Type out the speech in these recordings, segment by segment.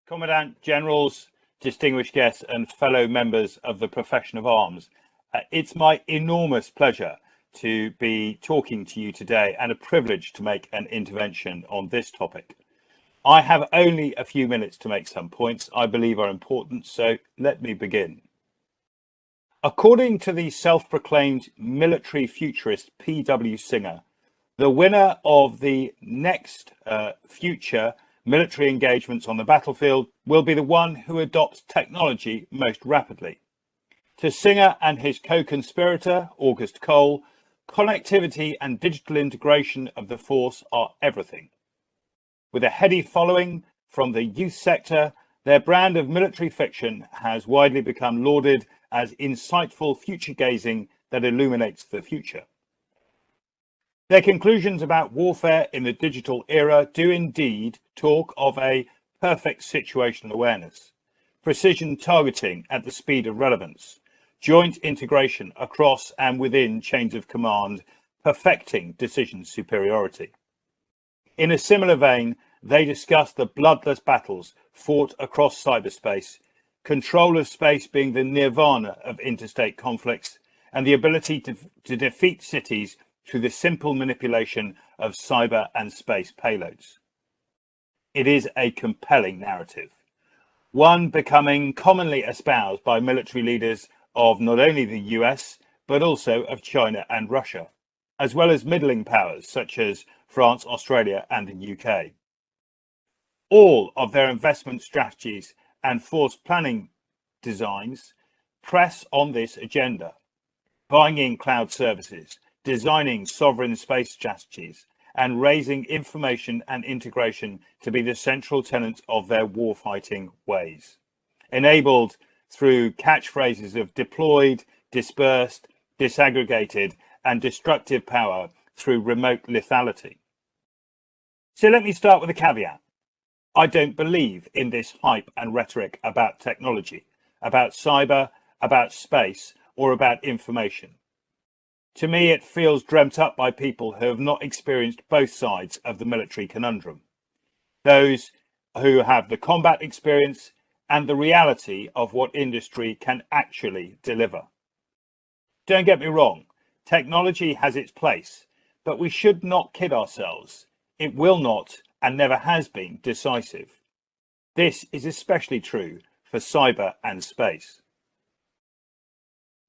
Commandant, Generals, distinguished guests and fellow members of the profession of arms, it's my enormous pleasure to be talking to you today and a privilege to make an intervention on this topic. I have only a few minutes to make some points I believe are important, so let me begin. According to the self-proclaimed military futurist P.W. Singer, the winner of the next future military engagements on the battlefield will be the one who adopts technology most rapidly. To Singer and his co-conspirator, August Cole, connectivity and digital integration of the force are everything. With a heady following from the youth sector, their brand of military fiction has widely become lauded as insightful future gazing that illuminates the future. Their conclusions about warfare in the digital era do indeed talk of a perfect situational awareness, precision targeting at the speed of relevance, joint integration across and within chains of command, perfecting decision superiority. In a similar vein, they discuss the bloodless battles fought across cyberspace, control of space being the nirvana of interstate conflicts, and the ability to defeat cities through the simple manipulation of cyber and space payloads. It is a compelling narrative, one becoming commonly espoused by military leaders of not only the US, but also of China and Russia, as well as middling powers such as France, Australia, and the UK. All of their investment strategies and force planning designs press on this agenda, buying in cloud services, designing sovereign space strategies, and raising information and integration to be the central tenets of their warfighting ways, enabled through catchphrases of deployed, dispersed, disaggregated, and destructive power through remote lethality. So let me start with a caveat. I don't believe in this hype and rhetoric about technology, about cyber, about space, or about information. To me, it feels dreamt up by people who have not experienced both sides of the military conundrum. Those who have the combat experience and the reality of what industry can actually deliver. Don't get me wrong, technology has its place, but we should not kid ourselves. It will not and never has been decisive. This is especially true for cyber and space.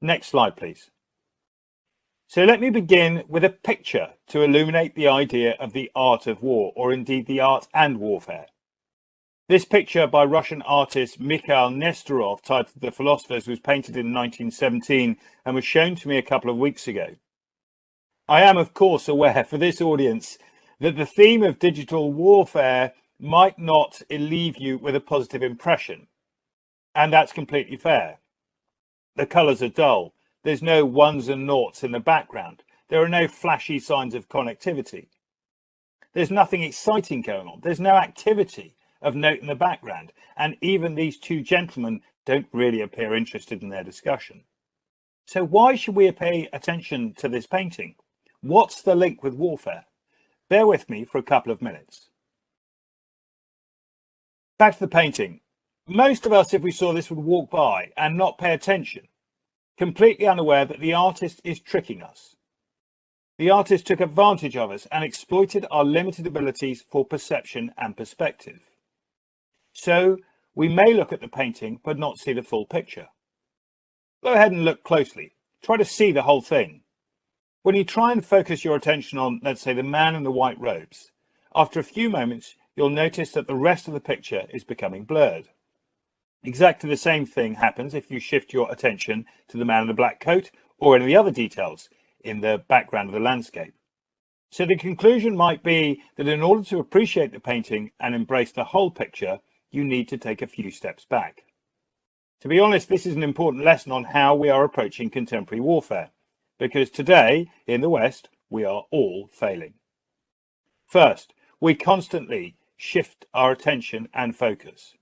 Next slide, please. So let me begin with a picture to illuminate the idea of the art of war, or indeed the art and warfare. This picture by Russian artist Mikhail Nestorov, titled The Philosophers, was painted in 1917 and was shown to me a couple of weeks ago. I am, of course, aware for this audience that the theme of digital warfare might not leave you with a positive impression, and that's completely fair. The colours are dull. There's no ones and noughts in the background. There are no flashy signs of connectivity. There's nothing exciting going on. There's no activity of note in the background. And even these two gentlemen don't really appear interested in their discussion. So why should we pay attention to this painting? What's the link with warfare? Bear with me for a couple of minutes. Back to the painting. Most of us, if we saw this, would walk by and not pay attention, completely unaware that the artist is tricking us. The artist took advantage of us and exploited our limited abilities for perception and perspective. So we may look at the painting but not see the full picture. Go ahead and look closely. Try to see the whole thing. When you try and focus your attention on, let's say, the man in the white robes, after a few moments, you'll notice that the rest of the picture is becoming blurred. Exactly the same thing happens if you shift your attention to the man in the black coat or any of the other details in the background of the landscape. So the conclusion might be that in order to appreciate the painting and embrace the whole picture, you need to take a few steps back. To be honest, this is an important lesson on how we are approaching contemporary warfare, because today in the West, we are all failing. First, we constantly shift our attention and focus.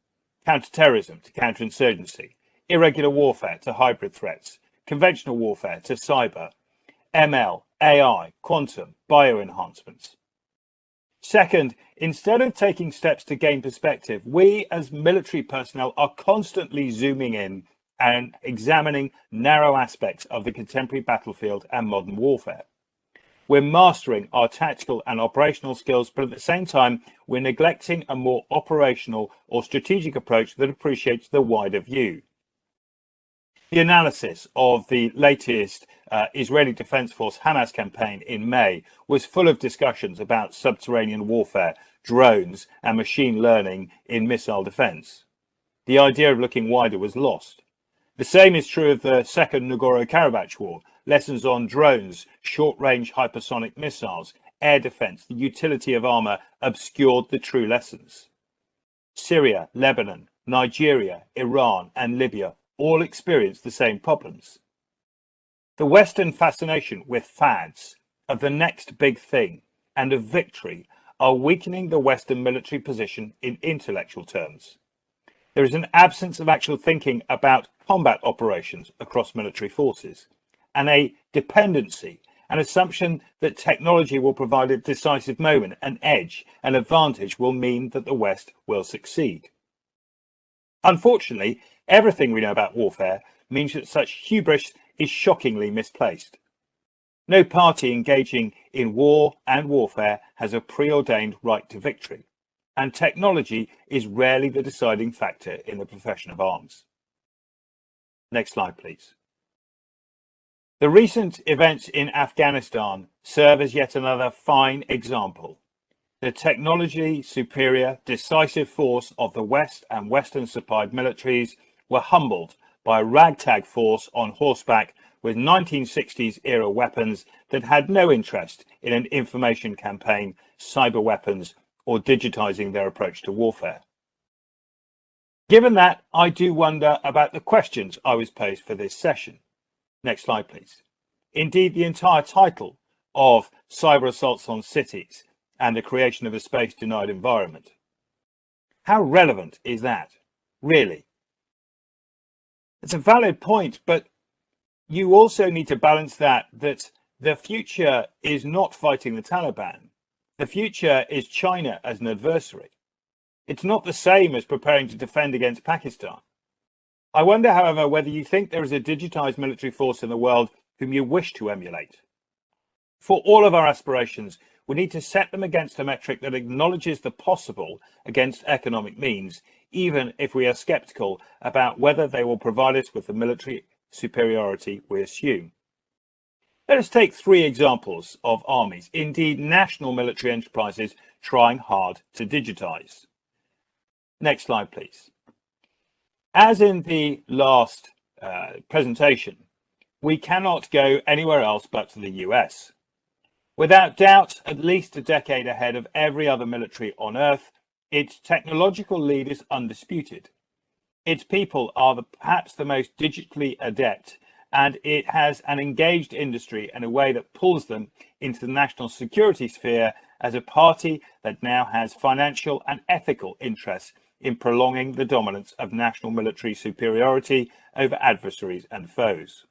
Counter-terrorism to counterinsurgency, irregular warfare to hybrid threats, conventional warfare to cyber, ML, AI, quantum, bioenhancements. Second, instead of taking steps to gain perspective, we as military personnel are constantly zooming in and examining narrow aspects of the contemporary battlefield and modern warfare. We're mastering our tactical and operational skills, but at the same time, we're neglecting a more operational or strategic approach that appreciates the wider view. The analysis of the latest Israeli Defense Force Hamas campaign in May was full of discussions about subterranean warfare, drones, and machine learning in missile defense. The idea of looking wider was lost. The same is true of the Second Nagorno-Karabakh War. Lessons on drones, short-range hypersonic missiles, air defense, the utility of armor obscured the true lessons. Syria, Lebanon, Nigeria, Iran, and Libya all experience the same problems. The Western fascination with fads, of the next big thing, and of victory are weakening the Western military position in intellectual terms. There is an absence of actual thinking about combat operations across military forces, and a dependency, an assumption that technology will provide a decisive moment, an edge, an advantage will mean that the West will succeed. Unfortunately, everything we know about warfare means that such hubris is shockingly misplaced. No party engaging in war and warfare has a preordained right to victory, and technology is rarely the deciding factor in the profession of arms. Next slide, please. The recent events in Afghanistan serve as yet another fine example. The technology superior, decisive force of the West and Western supplied militaries were humbled by a ragtag force on horseback with 1960s era weapons that had no interest in an information campaign, cyber weapons, or digitizing their approach to warfare. Given that, I do wonder about the questions I was posed for this session. Next slide, please. Indeed, the entire title of Cyber Assaults on Cities and the Creation of a Space-Denied Environment. How relevant is that, really? It's a valid point, but you also need to balance that the future is not fighting the Taliban. The future is China as an adversary. It's not the same as preparing to defend against Pakistan. I wonder, however, whether you think there is a digitized military force in the world whom you wish to emulate. For all of our aspirations, we need to set them against a metric that acknowledges the possible against economic means, even if we are skeptical about whether they will provide us with the military superiority we assume. Let us take three examples of armies, indeed national military enterprises, trying hard to digitize. Next slide, please. As in the last presentation, we cannot go anywhere else but to the US. Without doubt, at least a decade ahead of every other military on Earth, its technological lead is undisputed. Its people are perhaps the most digitally adept, and it has an engaged industry in a way that pulls them into the national security sphere as a party that now has financial and ethical interests in prolonging the dominance of national military superiority over adversaries and foes.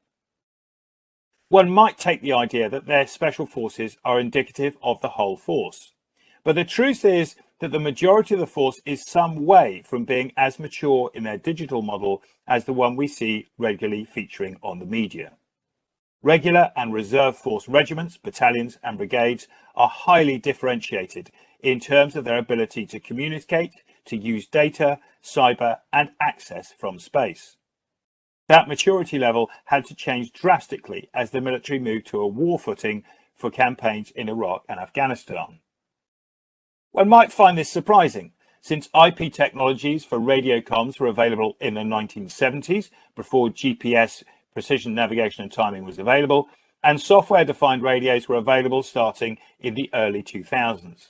One might take the idea that their special forces are indicative of the whole force, but the truth is that the majority of the force is some way from being as mature in their digital model as the one we see regularly featuring on the media. Regular and reserve force regiments, battalions and brigades are highly differentiated in terms of their ability to communicate, to use data, cyber and access from space. That maturity level had to change drastically as the military moved to a war footing for campaigns in Iraq and Afghanistan. One might find this surprising, since IP technologies for radio comms were available in the 1970s, before GPS, precision navigation and timing was available, and software-defined radios were available starting in the early 2000s.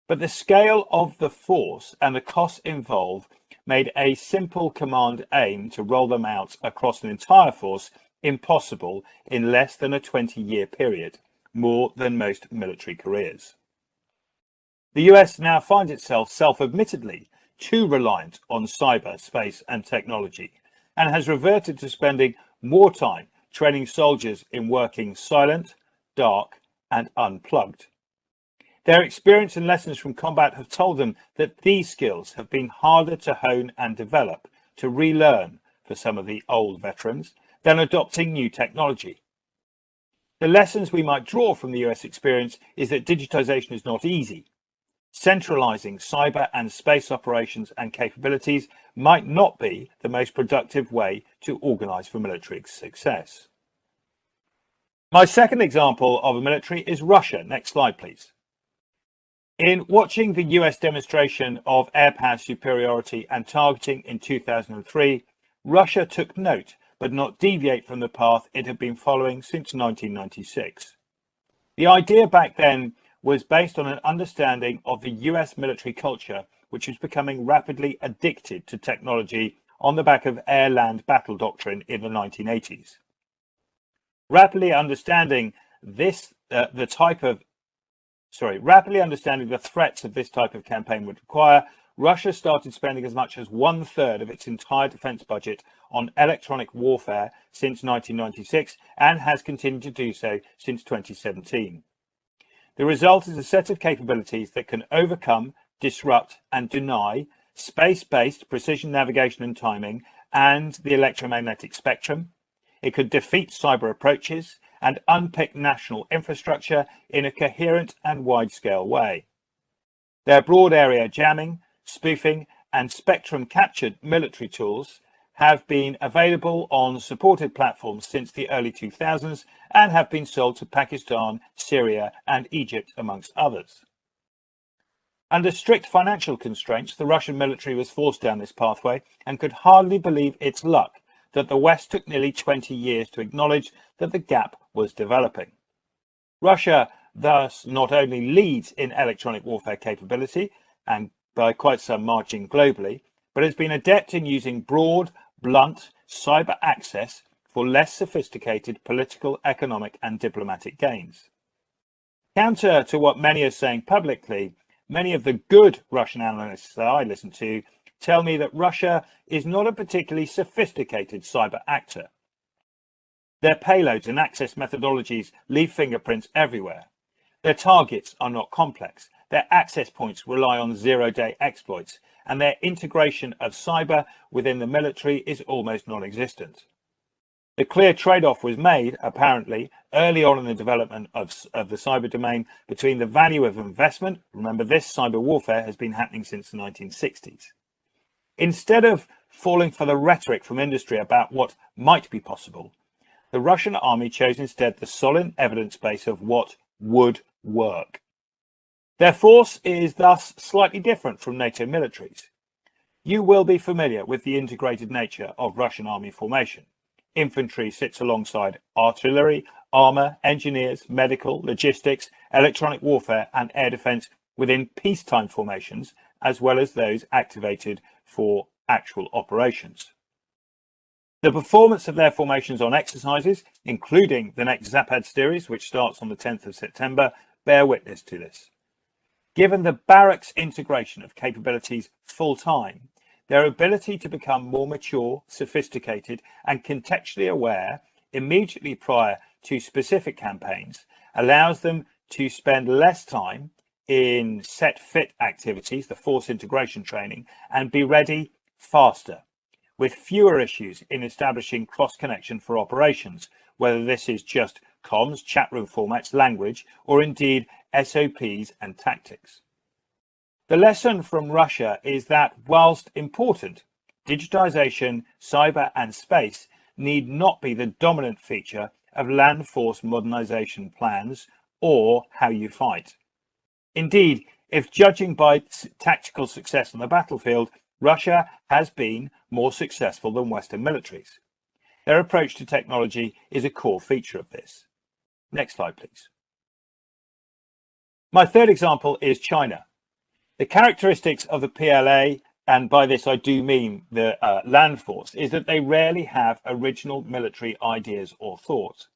But the scale of the force and the costs involved made a simple command aim to roll them out across an entire force impossible in less than a 20-year period, more than most military careers. The US now finds itself self-admittedly too reliant on cyber, space and technology, and has reverted to spending more time training soldiers in working silent, dark and unplugged. Their experience and lessons from combat have told them that these skills have been harder to hone and develop, to relearn for some of the old veterans, than adopting new technology. The lessons we might draw from the US experience is that digitization is not easy. Centralizing cyber and space operations and capabilities might not be the most productive way to organize for military success. My second example of a military is Russia. Next slide, please. In watching the US demonstration of air power superiority and targeting in 2003, Russia took note but not deviate from the path it had been following since 1996. The idea back then was based on an understanding of the US military culture, which was becoming rapidly addicted to technology on the back of air-land battle doctrine in the 1980s. Rapidly understanding the threats of this type of campaign would require, Russia started spending as much as 1/3 of its entire defense budget on electronic warfare since 1996 and has continued to do so since 2017. The result is a set of capabilities that can overcome, disrupt, and deny space-based precision navigation and timing and the electromagnetic spectrum. It could defeat cyber approaches and unpick national infrastructure in a coherent and wide-scale way. Their broad area jamming, spoofing, and spectrum-captured military tools have been available on supported platforms since the early 2000s and have been sold to Pakistan, Syria, and Egypt, amongst others. Under strict financial constraints, the Russian military was forced down this pathway and could hardly believe its luck that the West took nearly 20 years to acknowledge that the gap was developing. Russia thus not only leads in electronic warfare capability, and by quite some margin globally, but has been adept in using broad, blunt cyber access for less sophisticated political, economic, and diplomatic gains. Counter to what many are saying publicly, many of the good Russian analysts that I listen to tell me that Russia is not a particularly sophisticated cyber actor. Their payloads and access methodologies leave fingerprints everywhere. Their targets are not complex. Their access points rely on zero-day exploits, and their integration of cyber within the military is almost non-existent. The clear trade-off was made, apparently, early on in the development of the cyber domain between the value of investment. Remember, this cyber warfare has been happening since the 1960s. Instead of falling for the rhetoric from industry about what might be possible, the Russian army chose instead the solid evidence base of what would work. Their force is thus slightly different from NATO militaries. You will be familiar with the integrated nature of Russian army formation. Infantry sits alongside artillery, armor, engineers, medical, logistics, electronic warfare, and air defense within peacetime formations, as well as those activated for actual operations. The performance of their formations on exercises, including the next Zapad series, which starts on the 10th of September, bear witness to this. Given the barracks integration of capabilities full-time, their ability to become more mature, sophisticated, and contextually aware immediately prior to specific campaigns allows them to spend less time in set fit activities, the force integration training, and be ready faster, with fewer issues in establishing cross connection for operations, whether this is just comms, chat room formats, language, or indeed SOPs and tactics. The lesson from Russia is that whilst important, digitization, cyber and space need not be the dominant feature of land force modernization plans or how you fight. Indeed, if judging by tactical success on the battlefield, Russia has been more successful than Western militaries. Their approach to technology is a core feature of this. Next slide, please. My third example is China. The characteristics of the PLA, and by this I do mean the land force, is that they rarely have original military ideas or thoughts.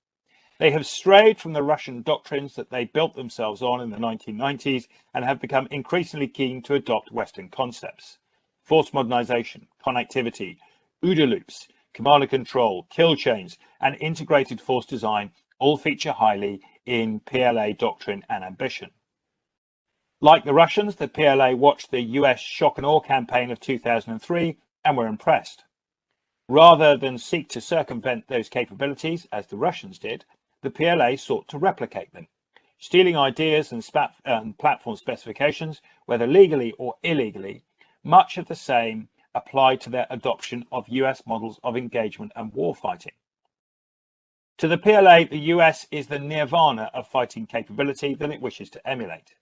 They have strayed from the Russian doctrines that they built themselves on in the 1990s and have become increasingly keen to adopt Western concepts. Force modernization, connectivity, OODA loops, command and control, kill chains, and integrated force design all feature highly in PLA doctrine and ambition. Like the Russians, the PLA watched the US shock and awe campaign of 2003 and were impressed. Rather than seek to circumvent those capabilities, as the Russians did, the PLA sought to replicate them, stealing ideas and platform specifications, whether legally or illegally. Much of the same applied to their adoption of US models of engagement and warfighting. To the PLA, the US is the nirvana of fighting capability that it wishes to emulate.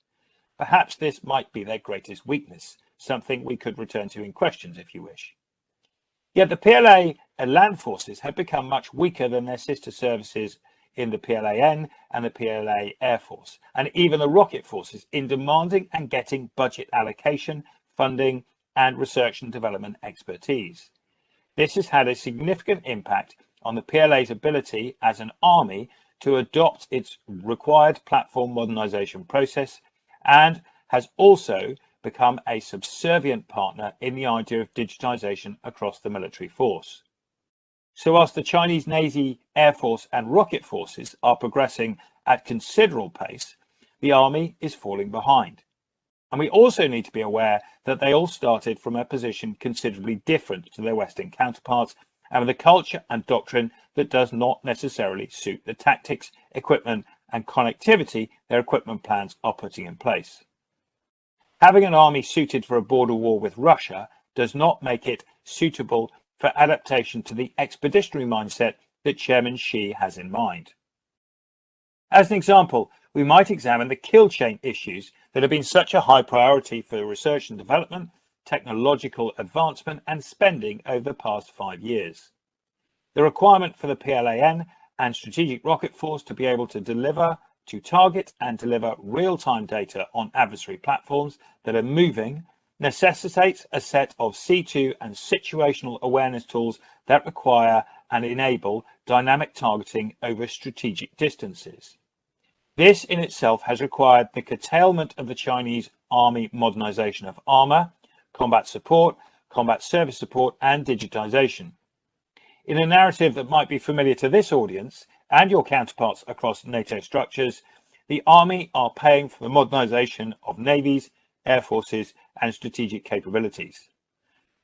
Perhaps this might be their greatest weakness, something we could return to in questions if you wish. Yet the PLA land forces have become much weaker than their sister services in the PLAN and the PLA Air Force, and even the rocket forces in demanding and getting budget allocation, funding, and research and development expertise. This has had a significant impact on the PLA's ability as an army to adopt its required platform modernization process, and has also become a subservient partner in the idea of digitization across the military force. So whilst the Chinese Navy, Air Force and rocket forces are progressing at considerable pace, the army is falling behind. And we also need to be aware that they all started from a position considerably different to their Western counterparts, and with a culture and doctrine that does not necessarily suit the tactics, equipment and connectivity their equipment plans are putting in place. Having an army suited for a border war with Russia does not make it suitable for adaptation to the expeditionary mindset that Chairman Xi has in mind. As an example, we might examine the kill chain issues that have been such a high priority for research and development, technological advancement and spending over the past 5 years. The requirement for the PLAN and Strategic Rocket Force to be able to target and deliver real-time data on adversary platforms that are moving necessitates a set of C2 and situational awareness tools that require and enable dynamic targeting over strategic distances. This in itself has required the curtailment of the Chinese army modernization of armor, combat support, combat service support, and digitization. In a narrative that might be familiar to this audience and your counterparts across NATO structures, the army are paying for the modernization of navies, air forces, and strategic capabilities.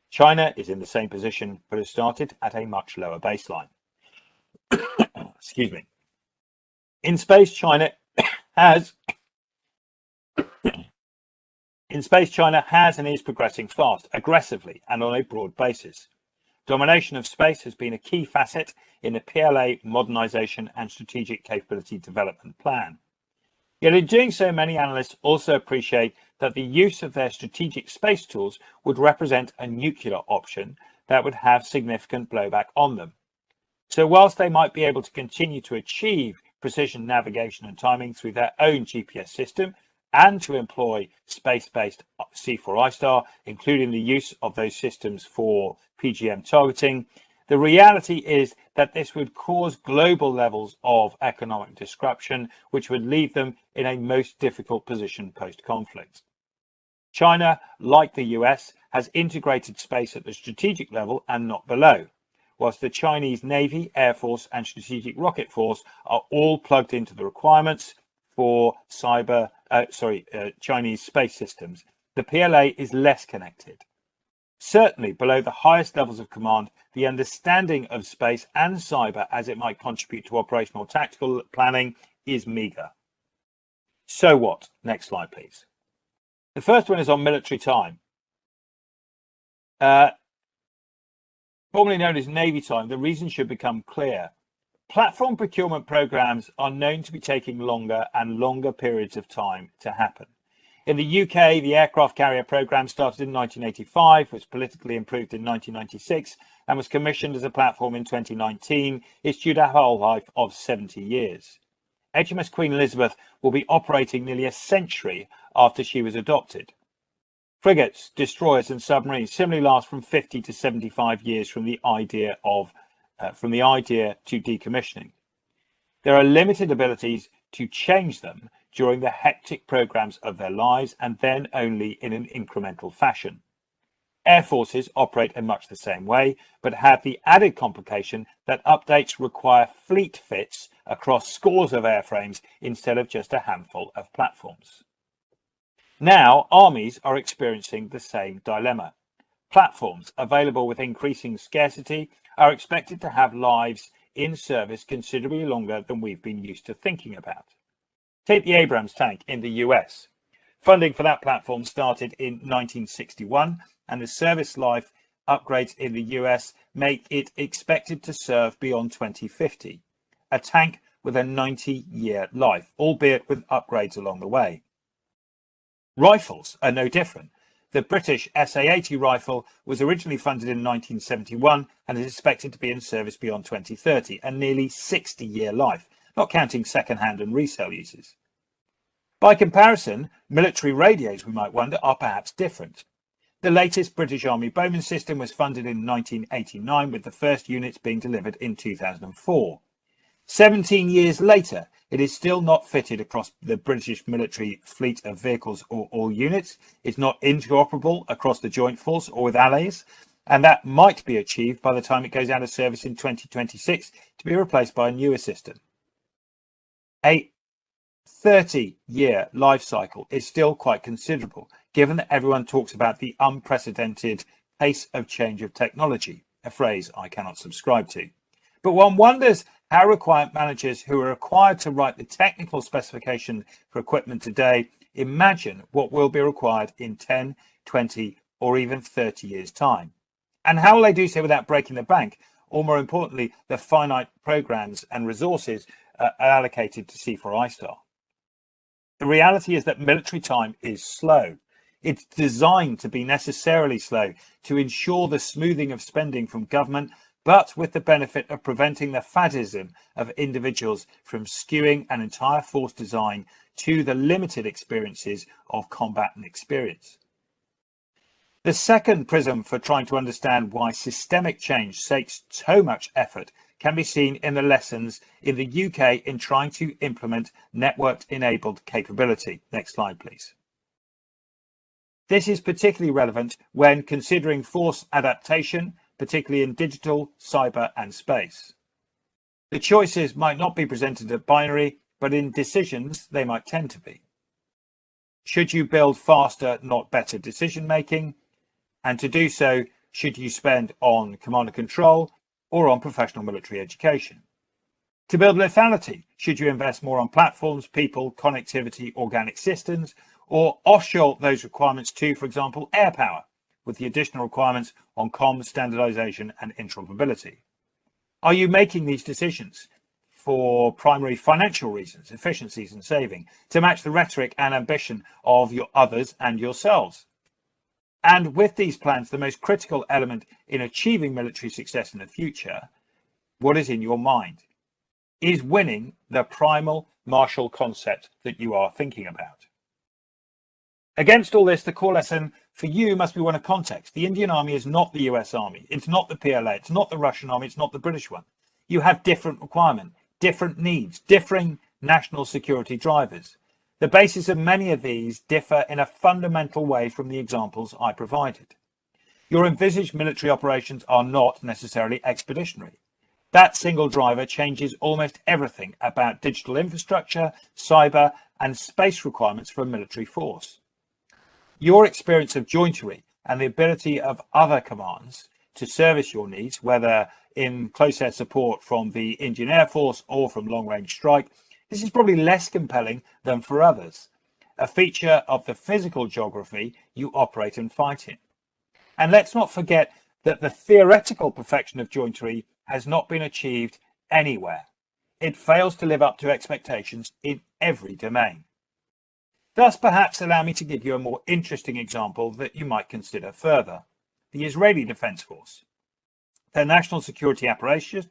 China is in the same position, but has started at a much lower baseline. Excuse me. In space, China has and is progressing fast, aggressively, and on a broad basis. Domination of space has been a key facet in the PLA modernization and strategic capability development plan. Yet in doing so, many analysts also appreciate that the use of their strategic space tools would represent a nuclear option that would have significant blowback on them. So whilst they might be able to continue to achieve precision navigation and timing through their own GPS system and to employ space-based C4I-STAR, including the use of those systems for PGM targeting, the reality is that this would cause global levels of economic disruption, which would leave them in a most difficult position post-conflict. China, like the US, has integrated space at the strategic level and not below, whilst the Chinese Navy, Air Force and Strategic Rocket Force are all plugged into the requirements for Chinese space systems. The PLA is less connected. Certainly below the highest levels of command, the understanding of space and cyber as it might contribute to operational tactical planning is meagre. So what? Next slide, please. The first one is on military time. Formerly known as Navy time, the reason should become clear. Platform procurement programs are known to be taking longer and longer periods of time to happen. In the UK, the aircraft carrier program started in 1985, was politically improved in 1996, and was commissioned as a platform in 2019. It's due to have a whole life of 70 years. HMS Queen Elizabeth will be operating nearly a century after she was adopted. Frigates, destroyers and submarines similarly last from 50 to 75 years from the idea to decommissioning. There are limited abilities to change them during the hectic programs of their lives, and then only in an incremental fashion. Air forces operate in much the same way, but have the added complication that updates require fleet fits across scores of airframes instead of just a handful of platforms. Now, armies are experiencing the same dilemma. Platforms available with increasing scarcity are expected to have lives in service considerably longer than we've been used to thinking about. Take the Abrams tank in the US. Funding for that platform started in 1961, and the service life upgrades in the US make it expected to serve beyond 2050. A tank with a 90-year life, albeit with upgrades along the way. Rifles are no different. The British SA-80 rifle was originally funded in 1971 and is expected to be in service beyond 2030, a nearly 60-year life, not counting second-hand and resale uses. By comparison, military radios, we might wonder, are perhaps different. The latest British Army Bowman system was funded in 1989, with the first units being delivered in 2004. 17 years later, it is still not fitted across the British military fleet of vehicles or all units. It's not interoperable across the Joint Force or with allies, and that might be achieved by the time it goes out of service in 2026 to be replaced by a newer system. A 30-year life cycle is still quite considerable, given that everyone talks about the unprecedented pace of change of technology, a phrase I cannot subscribe to. But one wonders how requirement managers who are required to write the technical specification for equipment today imagine what will be required in 10, 20, or even 30 years' time. And how will they do so without breaking the bank, or more importantly, the finite programs and resources allocated to C4I-STAR? The reality is that military time is slow. It's designed to be necessarily slow to ensure the smoothing of spending from government, but with the benefit of preventing the faddism of individuals from skewing an entire force design to the limited experiences of combatant experience. The second prism for trying to understand why systemic change takes so much effort can be seen in the lessons in the UK in trying to implement network-enabled capability. Next slide, please. This is particularly relevant when considering force adaptation, particularly in digital, cyber, and space. The choices might not be presented as binary, but in decisions, they might tend to be. Should you build faster, not better decision making? And to do so, should you spend on command and control or on professional military education? To build lethality, should you invest more on platforms, people, connectivity, organic systems, or offshore those requirements to, for example, air power, with the additional requirements on comms, standardization, and interoperability? Are you making these decisions for primary financial reasons, efficiencies and saving, to match the rhetoric and ambition of your others and yourselves? And with these plans, the most critical element in achieving military success in the future, what is in your mind? Is winning the primal martial concept that you are thinking about? Against all this, the core lesson for you must be one of context. The Indian Army is not the US Army. It's not the PLA. It's not the Russian Army. It's not the British one. You have different requirements, different needs, differing national security drivers. The basis of many of these differ in a fundamental way from the examples I provided. Your envisaged military operations are not necessarily expeditionary. That single driver changes almost everything about digital infrastructure, cyber, and space requirements for a military force. Your experience of jointery and the ability of other commands to service your needs, whether in close air support from the Indian Air Force or from long-range strike, this is probably less compelling than for others, a feature of the physical geography you operate and fight in. And let's not forget that the theoretical perfection of jointery has not been achieved anywhere. It fails to live up to expectations in every domain. Thus, perhaps allow me to give you a more interesting example that you might consider further. The Israeli Defense Force. Their national security apparatus,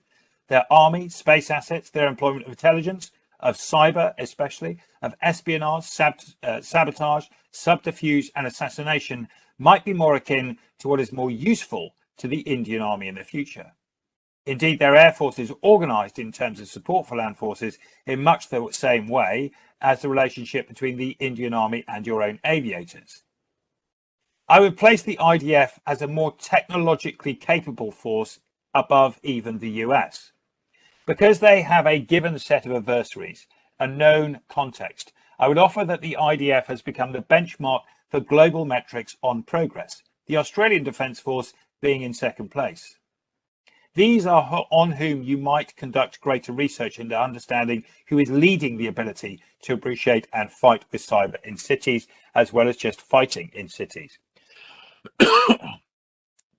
their army, space assets, their employment of intelligence, of cyber especially, of espionage, sabotage, subterfuge and assassination might be more akin to what is more useful to the Indian Army in the future. Indeed, their air force is organised in terms of support for land forces in much the same way as the relationship between the Indian Army and your own aviators. I would place the IDF as a more technologically capable force above even the US. Because they have a given set of adversaries, a known context, I would offer that the IDF has become the benchmark for global metrics on progress, the Australian Defence Force being in second place. These are on whom you might conduct greater research into understanding who is leading the ability to appreciate and fight with cyber in cities, as well as just fighting in cities.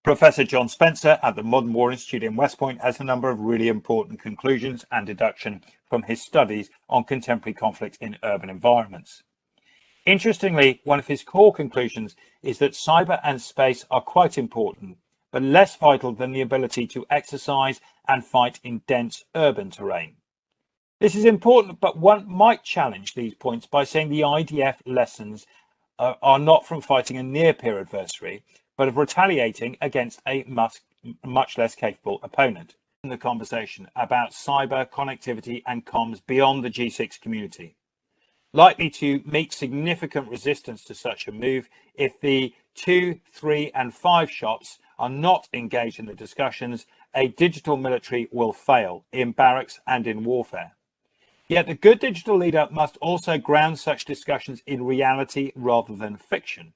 Professor John Spencer at the Modern War Institute in West Point has a number of really important conclusions and deduction from his studies on contemporary conflict in urban environments. Interestingly, one of his core conclusions is that cyber and space are quite important, but less vital than the ability to exercise and fight in dense urban terrain. This is important, but one might challenge these points by saying the IDF lessons are not from fighting a near-peer adversary, but of retaliating against a much less capable opponent. In the conversation about cyber connectivity and comms beyond the G6 community, likely to meet significant resistance to such a move if the 2, 3, and 5 shops are not engaged in the discussions. A digital military will fail in barracks and in warfare. Yet the good digital leader must also ground such discussions in reality rather than fiction,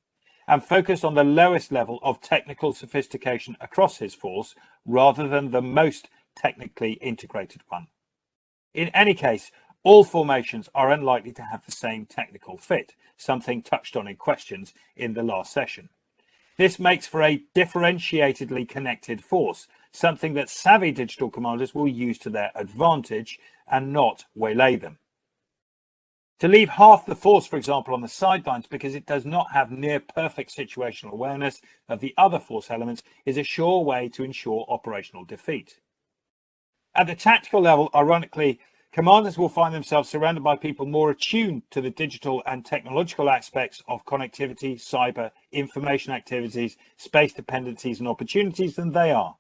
and focus on the lowest level of technical sophistication across his force rather than the most technically integrated one. In any case, all formations are unlikely to have the same technical fit, something touched on in questions in the last session. This makes for a differentiatedly connected force, something that savvy digital commanders will use to their advantage and not waylay them. To leave half the force, for example, on the sidelines because it does not have near perfect situational awareness of the other force elements is a sure way to ensure operational defeat. At the tactical level, ironically, commanders will find themselves surrounded by people more attuned to the digital and technological aspects of connectivity, cyber, information activities, space dependencies and opportunities than they are.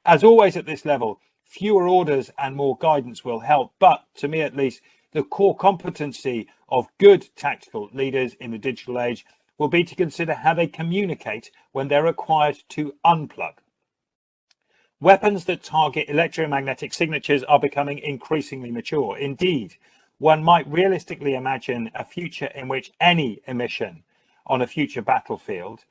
As always at this level, fewer orders and more guidance will help, but to me at least, the core competency of good tactical leaders in the digital age will be to consider how they communicate when they're required to unplug. Weapons that target electromagnetic signatures are becoming increasingly mature. Indeed, one might realistically imagine a future in which any emission on a future battlefield,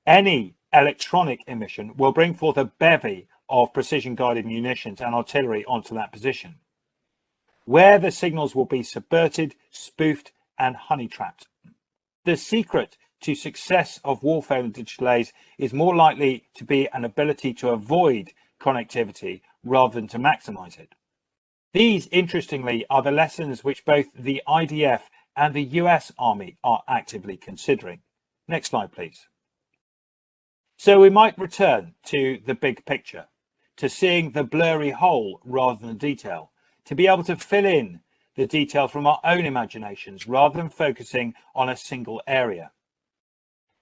any electronic emission, will bring forth a bevy of precision-guided munitions and artillery onto that position, where the signals will be subverted, spoofed, and honey-trapped. The secret to success of warfare in the digital age is more likely to be an ability to avoid connectivity rather than to maximize it. These, interestingly, are the lessons which both the IDF and the US Army are actively considering. Next slide, please. So we might return to the big picture, to seeing the blurry whole rather than the detail, to be able to fill in the detail from our own imaginations rather than focusing on a single area.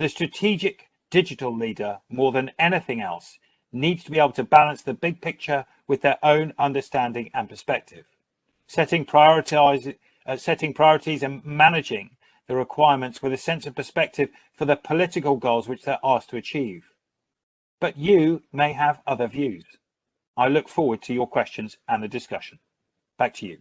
The strategic digital leader, more than anything else, needs to be able to balance the big picture with their own understanding and perspective, setting priorities and managing the requirements with a sense of perspective for the political goals which they're asked to achieve. But you may have other views. I look forward to your questions and the discussion. Back to you.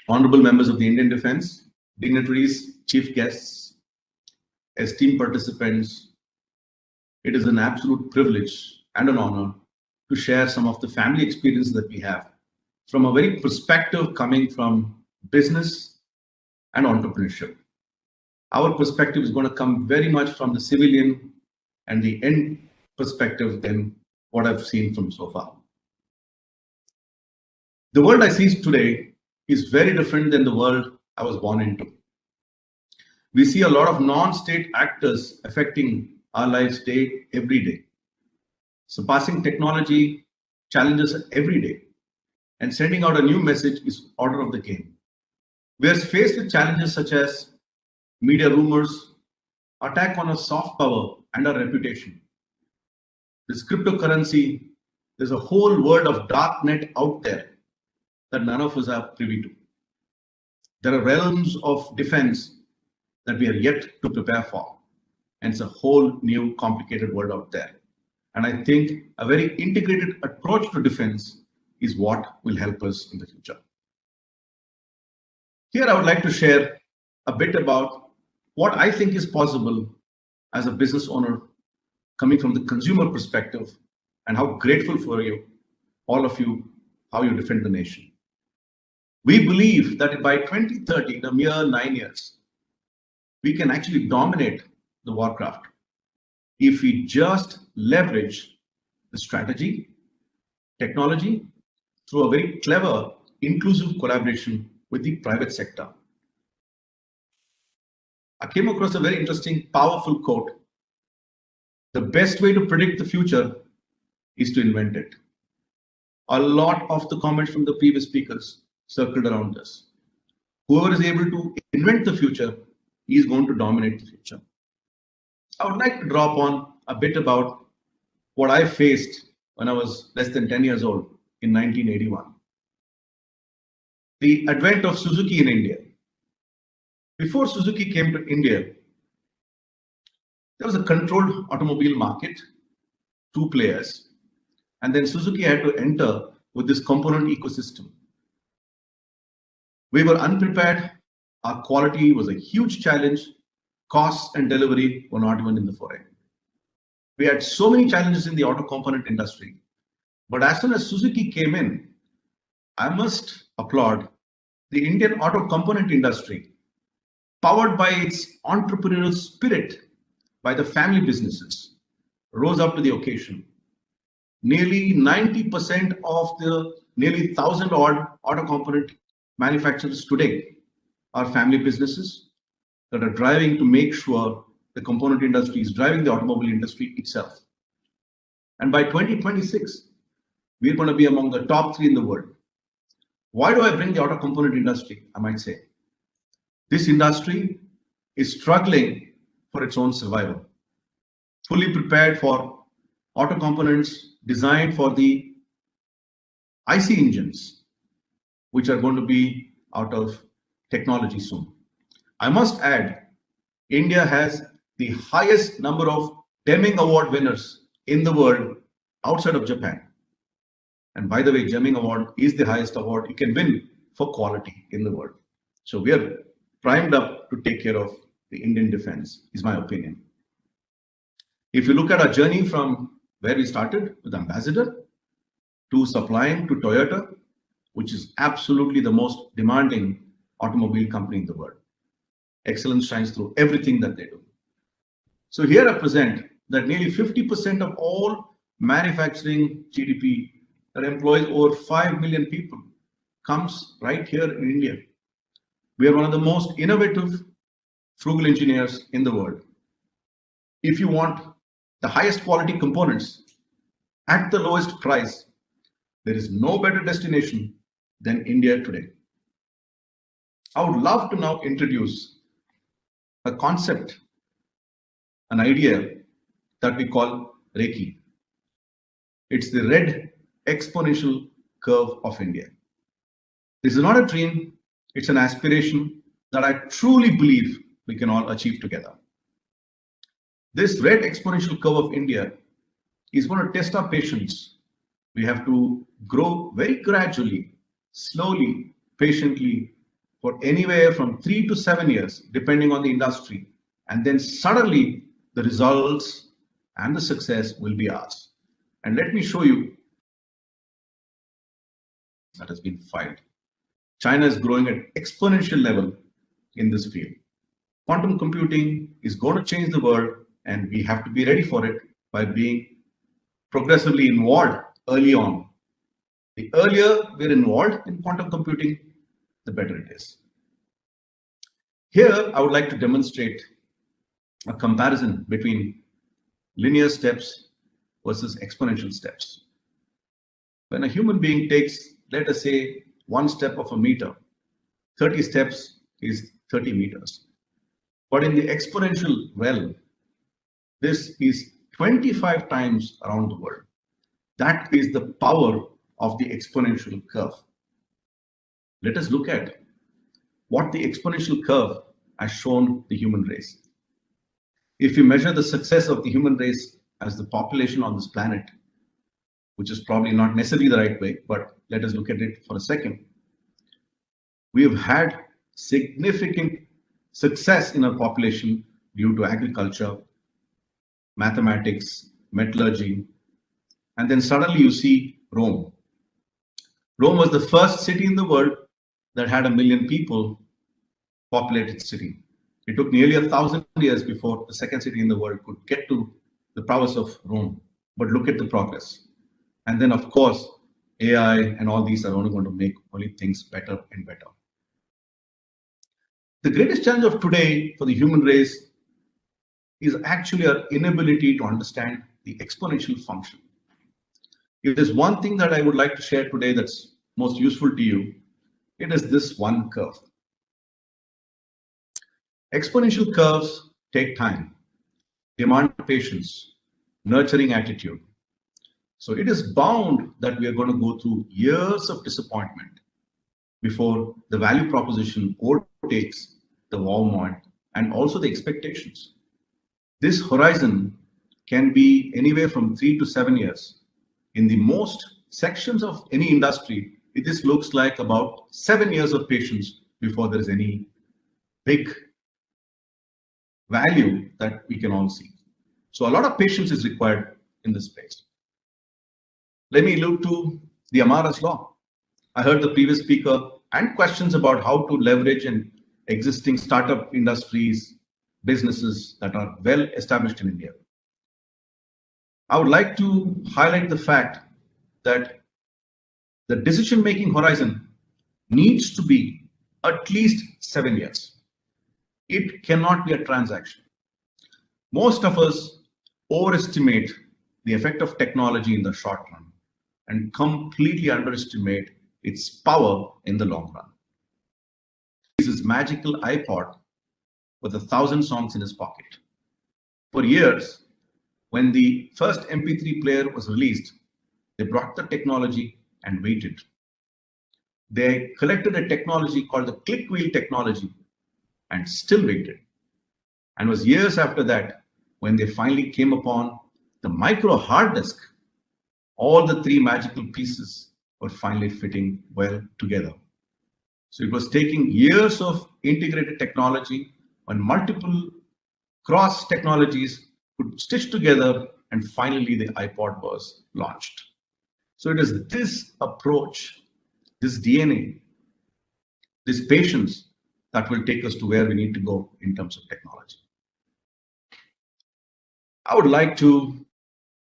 Honorable members of the Indian Defence, dignitaries, chief guests, esteemed participants, it is an absolute privilege and an honor to share some of the family experiences that we have from a very perspective coming from business and entrepreneurship. Our perspective is going to come very much from the civilian and the end perspective than what I've seen from so far. The world I see today is very different than the world I was born into. We see a lot of non-state actors affecting our lives every day. Surpassing technology challenges us every day, and sending out a new message is order of the game. We are faced with challenges such as media rumors, attack on our soft power and our reputation. This cryptocurrency, there's a whole world of dark net out there that none of us are privy to. There are realms of defense that we are yet to prepare for, and it's a whole new complicated world out there. And I think a very integrated approach to defense is what will help us in the future. Here, I would like to share a bit about what I think is possible as a business owner coming from the consumer perspective, and how grateful for you, all of you, how you defend the nation. We believe that by 2030, in a mere 9 years, we can actually dominate the warcraft if we just leverage the strategy, technology, through a very clever, inclusive collaboration with the private sector. I came across a very interesting, powerful quote. The best way to predict the future is to invent it. A lot of the comments from the previous speakers circled around this. Whoever is able to invent the future is going to dominate the future. I would like to draw upon a bit about what I faced when I was less than 10 years old in 1981. The advent of Suzuki in India. Before Suzuki came to India, there was a controlled automobile market, 2 players, and then Suzuki had to enter with this component ecosystem. We were unprepared. Our quality was a huge challenge. Costs and delivery were not even in the foray. We had so many challenges in the auto component industry. But as soon as Suzuki came in, I must applaud the Indian auto component industry, powered by its entrepreneurial spirit, by the family businesses, rose up to the occasion. Nearly 90% of the nearly 1,000 odd auto component manufacturers today are family businesses that are driving to make sure the component industry is driving the automobile industry itself. And by 2026, we're going to be among the top 3 in the world. Why do I bring the auto component industry? I might say this industry is struggling for its own survival, fully prepared for auto components designed for the IC engines, which are going to be out of technology soon. I must add, India has the highest number of Deming Award winners in the world outside of Japan. And by the way, Deming Award is the highest award you can win for quality in the world. So we are primed up to take care of the Indian defense, is my opinion. If you look at our journey from where we started with Ambassador to supplying to Toyota, which is absolutely the most demanding automobile company in the world. Excellence shines through everything that they do. So here I present that nearly 50% of all manufacturing GDP that employs over 5 million people comes right here in India. We are one of the most innovative, frugal engineers in the world. If you want the highest quality components at the lowest price, there is no better destination than India today. I would love to now introduce a concept, an idea that we call Reiki. It's the red exponential curve of India. This is not a dream, it's an aspiration that I truly believe we can all achieve together. This red exponential curve of India is going to test our patience. We have to grow very gradually, slowly, patiently, for anywhere from 3 to 7 years, depending on the industry. And then suddenly the results and the success will be ours. And let me show you that has been filed. China is growing at exponential level in this field. Quantum computing is going to change the world, and we have to be ready for it by being progressively involved early on. The earlier we're involved in quantum computing, the better it is. Here, I would like to demonstrate a comparison between linear steps versus exponential steps. When a human being takes, let us say, 1 step of a meter, 30 steps is 30 meters. But in the exponential realm, this is 25 times around the world. That is the power of the exponential curve. Let us look at what the exponential curve has shown the human race. If you measure the success of the human race as the population on this planet, which is probably not necessarily the right way, but let us look at it for a second. We have had significant success in our population due to agriculture, mathematics, metallurgy, and then suddenly you see Rome. Rome was the first city in the world that had 1 million people populated city. It took nearly 1,000 years before the second city in the world could get to the prowess of Rome. But look at the progress. And then, of course, AI and all these are only going to make only things better and better. The greatest challenge of today for the human race is actually our inability to understand the exponential function. If there's one thing that I would like to share today that's most useful to you, it is this one curve. Exponential curves take time, demand patience, nurturing attitude. So it is bound that we are going to go through years of disappointment before the value proposition overtakes the wow moment and also the expectations. This horizon can be anywhere from 3 to 7 years. In the most sections of any industry, this looks like about 7 years of patience before there is any big value that we can all see. So a lot of patience is required in this space. Let me allude to the Amara's law. I heard the previous speaker and questions about how to leverage an existing startup industries, businesses that are well established in India. I would like to highlight the fact that the decision-making horizon needs to be at least 7 years. It cannot be a transaction. Most of us overestimate the effect of technology in the short run and completely underestimate its power in the long run. This is magical iPod with 1,000 songs in his pocket. For years, when the first MP3 player was released, they brought the technology and waited. They collected a technology called the click wheel technology and still waited. And it was years after that when they finally came upon the micro hard disk. All the three magical pieces were finally fitting well together. So it was taking years of integrated technology when multiple cross technologies could stitch together, and finally the iPod was launched. So it is this approach, this DNA, this patience that will take us to where we need to go in terms of technology. I would like to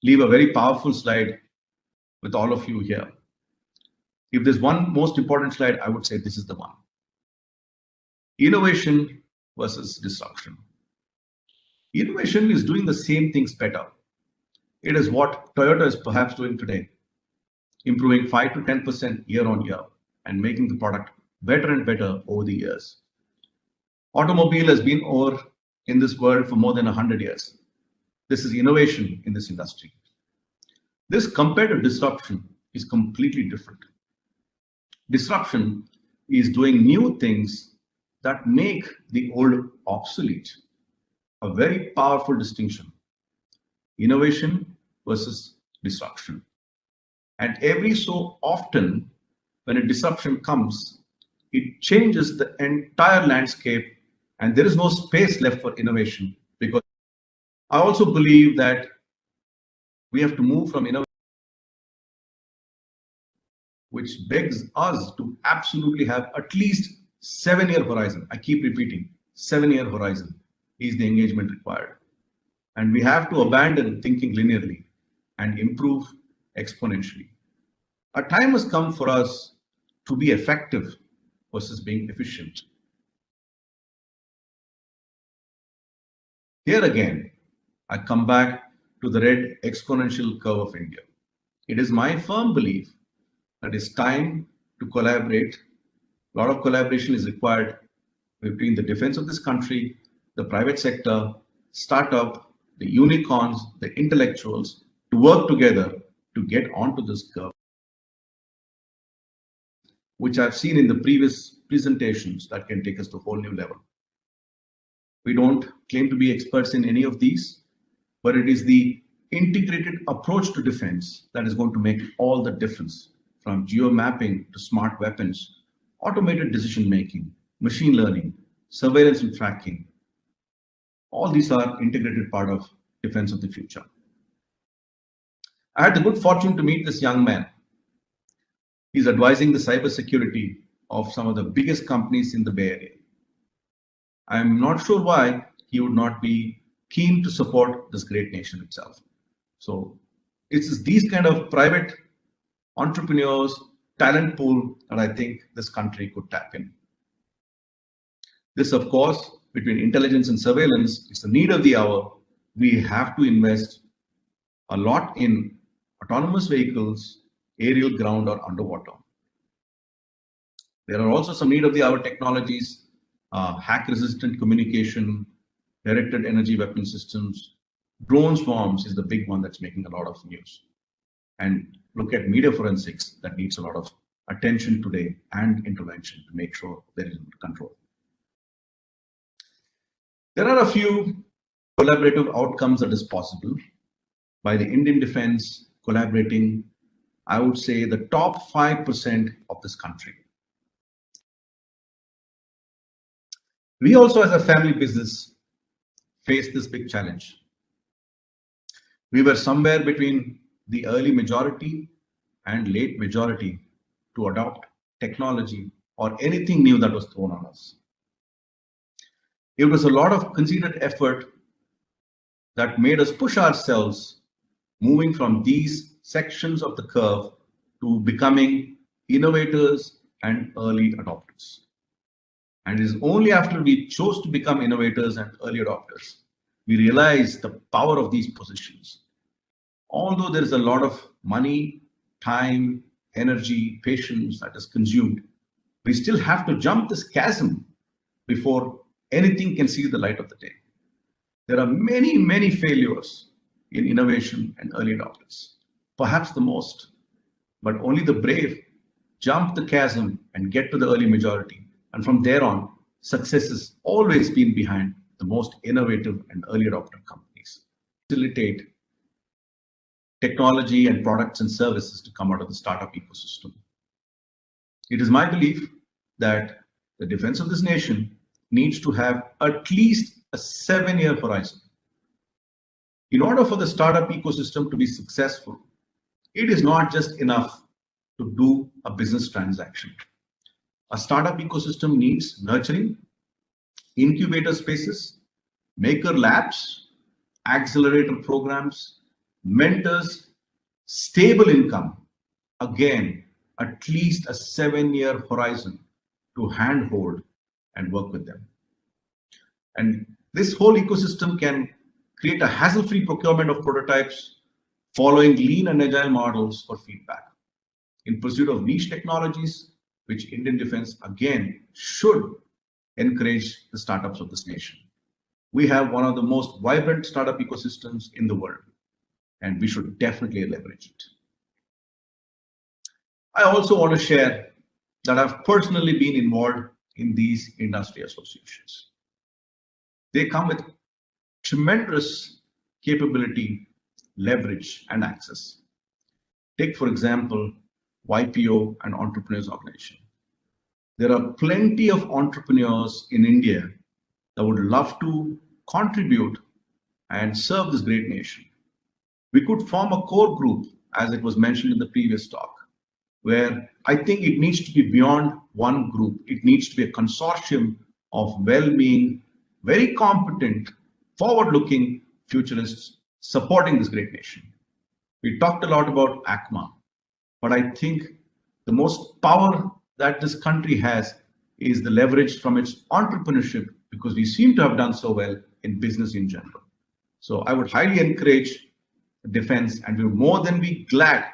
leave a very powerful slide with all of you here. If there's one most important slide, I would say this is the one. Innovation versus disruption. Innovation is doing the same things better. It is what Toyota is perhaps doing today, improving 5 to 10% year on year and making the product better and better over the years. Automobile has been over in this world for more than 100 years. This is innovation in this industry. This compared to disruption is completely different. Disruption is doing new things that make the old obsolete. A very powerful distinction. Innovation versus disruption. And every so often, when a disruption comes, it changes the entire landscape and there is no space left for innovation, because I also believe that we have to move from innovation, which begs us to absolutely have at least 7-year horizon. I keep repeating, 7-year horizon is the engagement required. And we have to abandon thinking linearly and improve exponentially. A time has come for us to be effective versus being efficient. Here again, I come back to the red exponential curve of India. It is my firm belief that it's time to collaborate. A lot of collaboration is required between the defense of this country, the private sector, startup, the unicorns, the intellectuals, to work together to get onto this curve, which I've seen in the previous presentations that can take us to a whole new level. We don't claim to be experts in any of these, but it is the integrated approach to defense that is going to make all the difference, from geo-mapping to smart weapons, automated decision making, machine learning, surveillance and tracking. All these are integrated part of defense of the future. I had the good fortune to meet this young man. He's advising the cybersecurity of some of the biggest companies in the Bay Area. I'm not sure why he would not be keen to support this great nation itself. So it's these kind of private entrepreneurs, talent pool that I think this country could tap in. This, of course, between intelligence and surveillance, is the need of the hour. We have to invest a lot in autonomous vehicles, aerial, ground, or underwater. There are also some need of the hour technologies, hack-resistant communication, directed energy weapon systems. Drone swarms is the big one that's making a lot of news. And look at media forensics that needs a lot of attention today and intervention to make sure there is control. There are a few collaborative outcomes that is possible by the Indian defense collaborating, I would say, the top 5% of this country. We also, as a family business, face this big challenge. We were somewhere between the early majority and late majority to adopt technology or anything new that was thrown on us. It was a lot of considered effort that made us push ourselves, moving from these sections of the curve to becoming innovators and early adopters. And it is only after we chose to become innovators and early adopters, we realized the power of these positions. Although there is a lot of money, time, energy, patience that is consumed, we still have to jump this chasm before anything can see the light of the day. There are many, many failures in innovation and early adopters, perhaps the most, but only the brave jump the chasm and get to the early majority. And from there on, success has always been behind the most innovative and early adopter companies. Facilitate technology and products and services to come out of the startup ecosystem. It is my belief that the defense of this nation needs to have at least a 7-year horizon. In order for the startup ecosystem to be successful, it is not just enough to do a business transaction. A startup ecosystem needs nurturing, incubator spaces, maker labs, accelerator programs, mentors, stable income. Again, at least a 7-year horizon to handhold and work with them. And this whole ecosystem can create a hassle-free procurement of prototypes, following lean and agile models for feedback in pursuit of niche technologies, which Indian defense again should encourage the startups of this nation. We have one of the most vibrant startup ecosystems in the world, and we should definitely leverage it. I also want to share that I've personally been involved in these industry associations. They come with tremendous capability, leverage, and access. Take, for example, YPO and Entrepreneurs Organization. There are plenty of entrepreneurs in India that would love to contribute and serve this great nation. We could form a core group, as it was mentioned in the previous talk, where I think it needs to be beyond one group. It needs to be a consortium of well-being, very competent, forward-looking futurists supporting this great nation. We talked a lot about ACMA, but I think the most power that this country has is the leverage from its entrepreneurship, because we seem to have done so well in business in general. So I would highly encourage defense, and we would more than be glad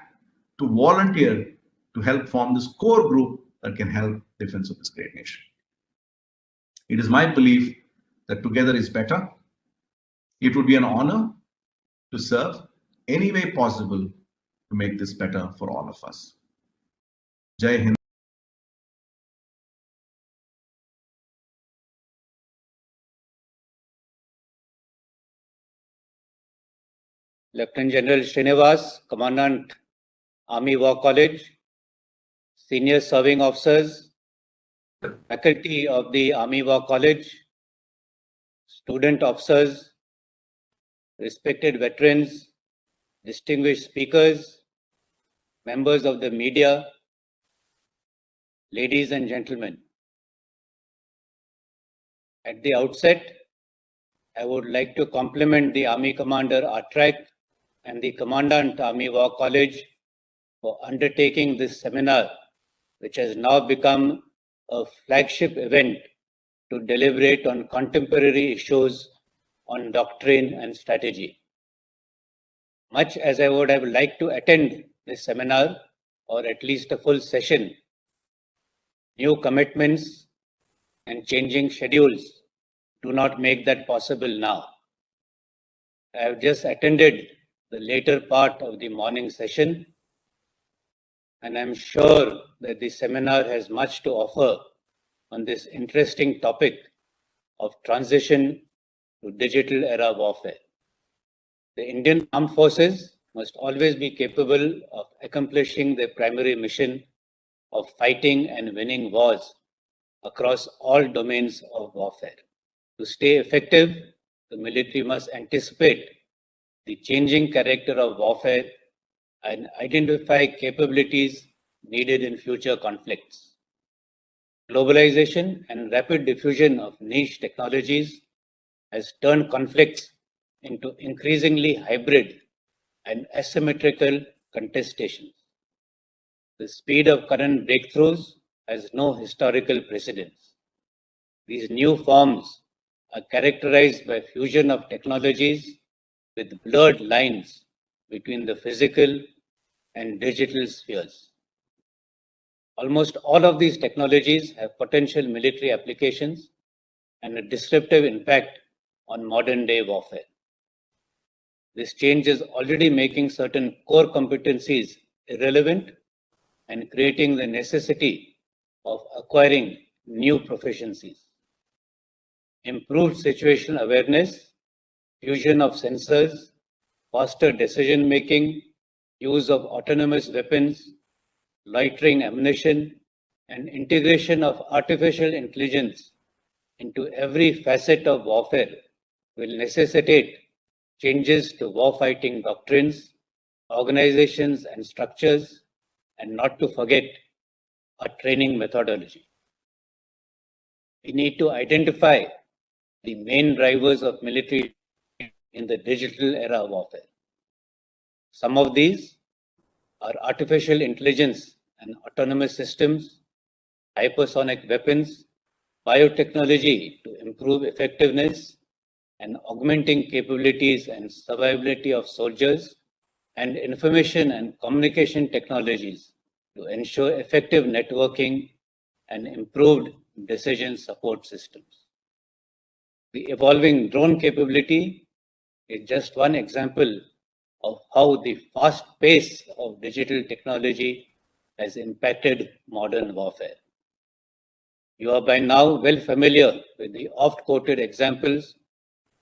to volunteer to help form this core group that can help defense of this great nation. It is my belief that together is better. It would be an honor to serve any way possible to make this better for all of us. Jai Hind. Lieutenant General Srinivas, Commandant, Army War College, senior serving officers, faculty of the Army War College, student officers, respected veterans, distinguished speakers, members of the media, ladies and gentlemen. At the outset, I would like to compliment the Army Commander Artrack and the Commandant Army War College for undertaking this seminar, which has now become a flagship event to deliberate on contemporary issues on doctrine and strategy. Much as I would have liked to attend this seminar, or at least a full session, new commitments and changing schedules do not make that possible now. I have just attended the later part of the morning session, and I'm sure that the seminar has much to offer on this interesting topic of transition to digital era warfare. The Indian Armed Forces must always be capable of accomplishing their primary mission of fighting and winning wars across all domains of warfare. To stay effective, the military must anticipate the changing character of warfare and identify capabilities needed in future conflicts. Globalization and rapid diffusion of niche technologies has turned conflicts into increasingly hybrid and asymmetrical contestations. The speed of current breakthroughs has no historical precedence. These new forms are characterized by fusion of technologies with blurred lines between the physical and digital spheres. Almost all of these technologies have potential military applications and a disruptive impact on modern day warfare. This change is already making certain core competencies irrelevant and creating the necessity of acquiring new proficiencies. Improved situational awareness, fusion of sensors, faster decision making, use of autonomous weapons, loitering ammunition, and integration of artificial intelligence into every facet of warfare will necessitate changes to warfighting doctrines, organizations, and structures, and not to forget our training methodology. We need to identify the main drivers of military in the digital era warfare. Some of these are artificial intelligence and autonomous systems, hypersonic weapons, biotechnology to improve effectiveness and augmenting capabilities and survivability of soldiers, and information and communication technologies to ensure effective networking and improved decision support systems. The evolving drone capability is just one example of how the fast pace of digital technology has impacted modern warfare. You are by now well familiar with the oft-quoted examples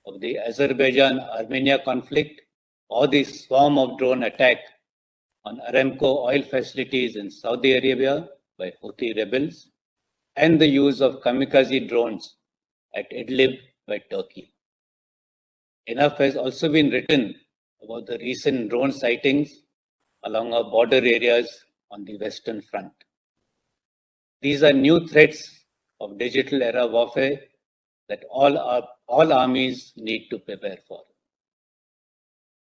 of the Azerbaijan-Armenia conflict or the swarm of drone attack on Aramco oil facilities in Saudi Arabia by Houthi rebels, and the use of kamikaze drones at Idlib by Turkey. Enough has also been written about the recent drone sightings along our border areas on the Western Front. These are new threats of digital era warfare that all armies need to prepare for.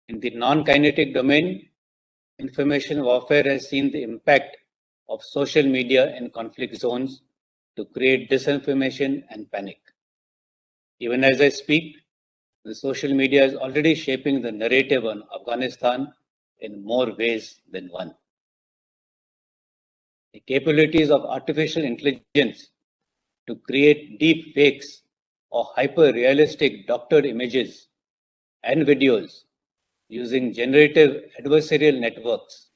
In the non-kinetic domain, information warfare has seen the impact of social media in conflict zones to create disinformation and panic. Even as I speak, the social media is already shaping the narrative on Afghanistan in more ways than one. The capabilities of artificial intelligence to create deep fakes or hyper-realistic doctored images and videos using generative adversarial networks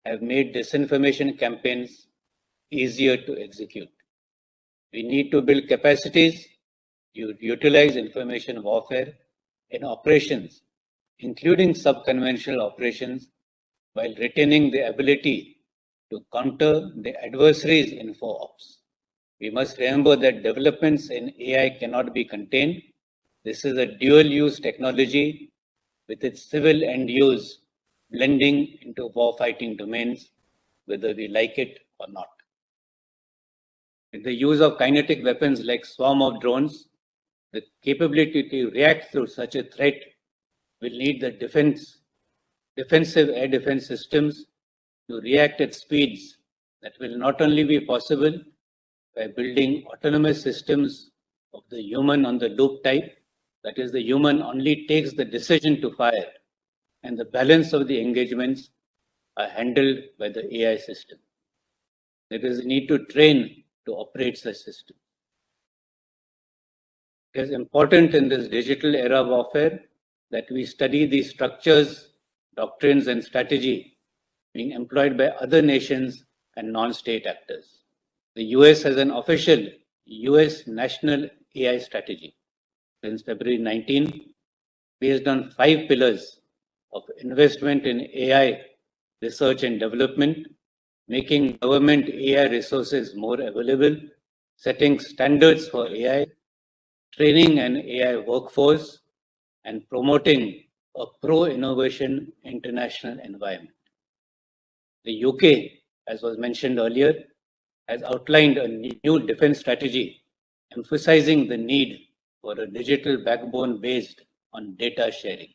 have made disinformation campaigns easier to execute. We need to build capacities to utilize information warfare in operations including sub-conventional operations, while retaining the ability to counter the adversaries in info-ops. We must remember that developments in AI cannot be contained. This is a dual-use technology with its civil end use blending into warfighting domains, whether we like it or not. With the use of kinetic weapons like swarm of drones, the capability to react through such a threat will need the defensive air defense systems to react at speeds that will not only be possible by building autonomous systems of the human on the loop type, that is, the human only takes the decision to fire, and the balance of the engagements are handled by the AI system. There is a need to train to operate such systems. It is important in this digital era warfare that we study the structures, doctrines, and strategy being employed by other nations and non-state actors. The US has an official US National AI Strategy since February 19, based on 5 pillars of investment in AI research and development, making government AI resources more available, setting standards for AI, training an AI workforce, and promoting a pro-innovation international environment. The UK, as was mentioned earlier, has outlined a new defense strategy emphasizing the need for a digital backbone based on data sharing